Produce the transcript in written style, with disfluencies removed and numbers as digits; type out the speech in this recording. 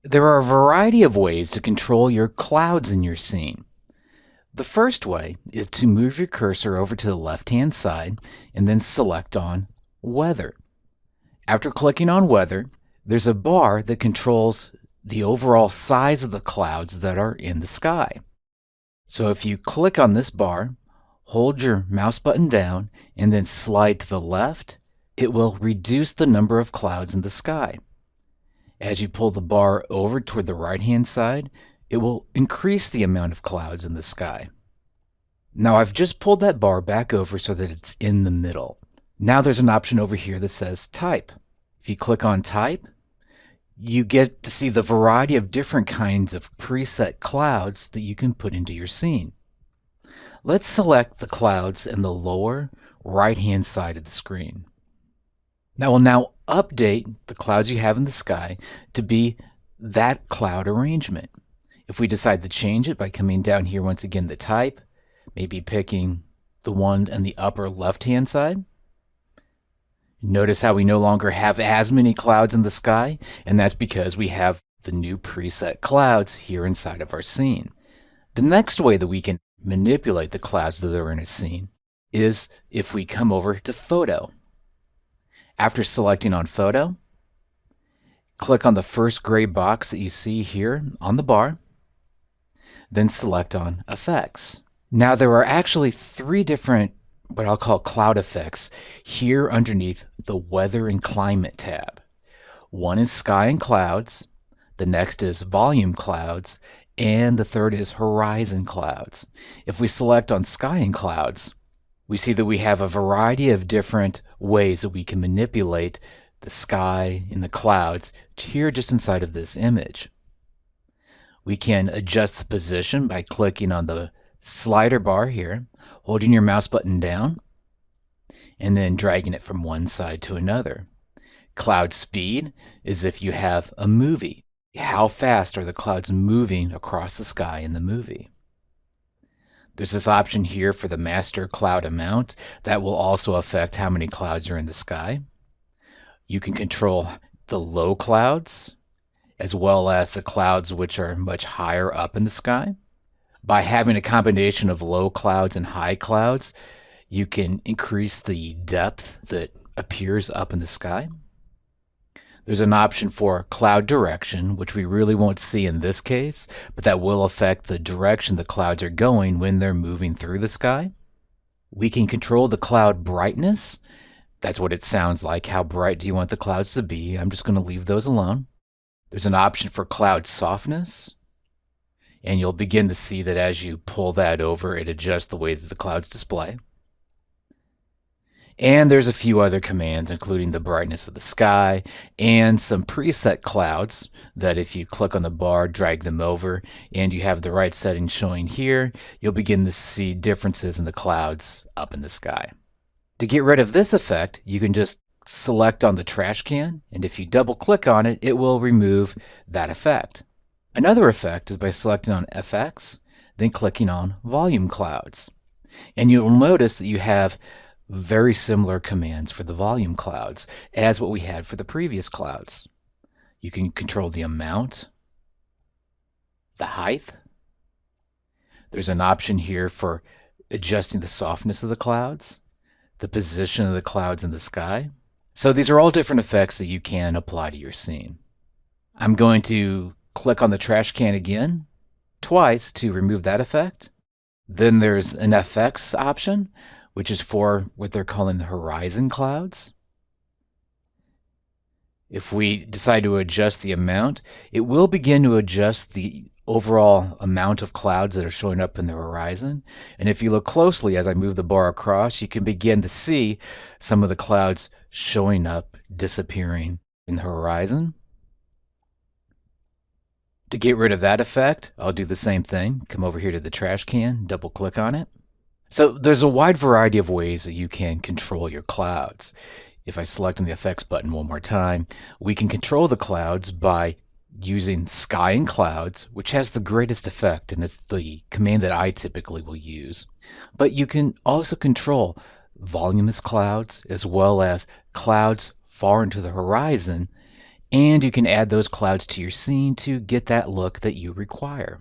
There are a variety of ways to control your clouds in your scene. The first way is to move your cursor over to the left-hand side and then select on Weather. After clicking on Weather, there's a bar that controls the overall size of the clouds that are in the sky. So if you click on this bar, hold your mouse button down, and then slide to the left, it will reduce the number of clouds in the sky. As you pull the bar over toward the right-hand side, it will increase the amount of clouds in the sky. Now I've just pulled that bar back over so that it's in the middle. Now there's an option over here that says Type. If you click on Type, you get to see the variety of different kinds of preset clouds that you can put into your scene. Let's select the clouds in the lower right-hand side of the screen. That will now update the clouds you have in the sky to be that cloud arrangement. If we decide to change it by coming down here once again to Type, maybe picking the one in the upper left-hand side, notice how we no longer have as many clouds in the sky, and that's because we have the new preset clouds here inside of our scene. The next way that we can manipulate the clouds that are in a scene is if we come over to Photo. After selecting on Photo, click on the first gray box that you see here on the bar, then select on Effects. Now there are actually three different what I'll call cloud effects here underneath the Weather and Climate tab. One is Sky and Clouds, the next is Volume Clouds, and the third is Horizon Clouds. If we select on Sky and Clouds, we see that we have a variety of different ways that we can manipulate the sky and the clouds here just inside of this image. We can adjust the position by clicking on the slider bar here, holding your mouse button down, and then dragging it from one side to another. Cloud speed is if you have a movie. How fast are the clouds moving across the sky in the movie? There's this option here for the master cloud amount that will also affect how many clouds are in the sky. You can control the low clouds as well as the clouds which are much higher up in the sky. By having a combination of low clouds and high clouds, you can increase the depth that appears up in the sky. There's an option for cloud direction, which we really won't see in this case, but that will affect the direction the clouds are going when they're moving through the sky. We can control the cloud brightness. That's what it sounds like. How bright do you want the clouds to be? I'm just going to leave those alone. There's an option for cloud softness. And you'll begin to see that as you pull that over, it adjusts the way that the clouds display. And there's a few other commands, including the brightness of the sky and some preset clouds that if you click on the bar, drag them over, and you have the right settings showing here, you'll begin to see differences in the clouds up in the sky. To get rid of this effect, you can just select on the trash can, and if you double click on it, it will remove that effect. Another effect is by selecting on FX, then clicking on Volume Clouds. And you'll notice that you have very similar commands for the volume clouds as what we had for the previous clouds. You can control the amount, the height. There's an option here for adjusting the softness of the clouds, the position of the clouds in the sky. So these are all different effects that you can apply to your scene. I'm going to click on the trash can again, twice to remove that effect. Then there's an FX option, which is for what they're calling the horizon clouds. If we decide to adjust the amount, it will begin to adjust the overall amount of clouds that are showing up in the horizon. And if you look closely as I move the bar across, you can begin to see some of the clouds showing up, disappearing in the horizon. To get rid of that effect, I'll do the same thing. Come over here to the trash can, double click on it. So there's a wide variety of ways that you can control your clouds. If I select on the effects button one more time, we can control the clouds by using Sky and Clouds, which has the greatest effect, and it's the command that I typically will use. But you can also control voluminous clouds as well as clouds far into the horizon And you can add those clouds to your scene to get that look that you require.